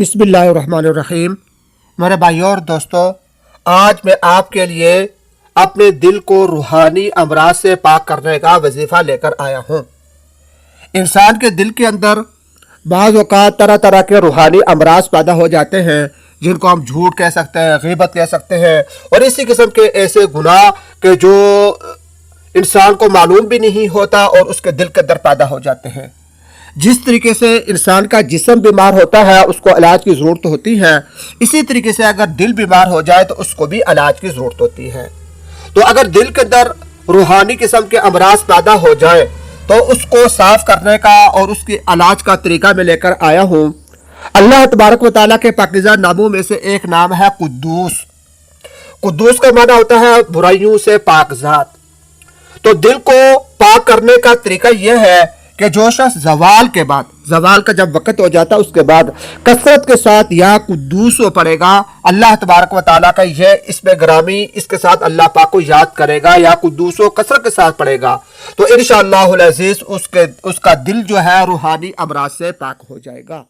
بسم اللہ الرحمن الرحیم۔ میرے بھائیوں اور دوستوں، آج میں آپ کے لیے اپنے دل کو روحانی امراض سے پاک کرنے کا وظیفہ لے کر آیا ہوں۔ انسان کے دل کے اندر بعض اوقات طرح طرح کے روحانی امراض پیدا ہو جاتے ہیں، جن کو ہم جھوٹ کہہ سکتے ہیں، غیبت کہہ سکتے ہیں، اور اسی قسم کے ایسے گناہ کہ جو انسان کو معلوم بھی نہیں ہوتا اور اس کے دل کے اندر پیدا ہو جاتے ہیں۔ جس طریقے سے انسان کا جسم بیمار ہوتا ہے اس کو علاج کی ضرورت ہوتی ہے، اسی طریقے سے اگر دل بیمار ہو جائے تو اس کو بھی علاج کی ضرورت ہوتی ہے۔ تو اگر دل کے اندر روحانی قسم کے امراض پیدا ہو جائے تو اس کو صاف کرنے کا اور اس کے علاج کا طریقہ میں لے کر آیا ہوں۔ اللہ تبارک و تعالیٰ کے پاکیزہ ناموں میں سے ایک نام ہے قدوس۔ قدوس کا معنی ہوتا ہے برائیوں سے پاک ذات۔ تو دل کو پاک کرنے کا طریقہ یہ ہے کہ جو شخص زوال کا جب وقت ہو جاتا ہے اس کے بعد کثرت کے ساتھ یا قدوس وہ پڑھے گا، اللہ تبارک و تعالیٰ کا یہ اس میں گرامی، اس کے ساتھ اللہ پاک کو یاد کرے گا، یا قدوس و کثرت کے ساتھ پڑھے گا، تو انشاءاللہ العزیز اس کا دل جو ہے روحانی امراض سے پاک ہو جائے گا۔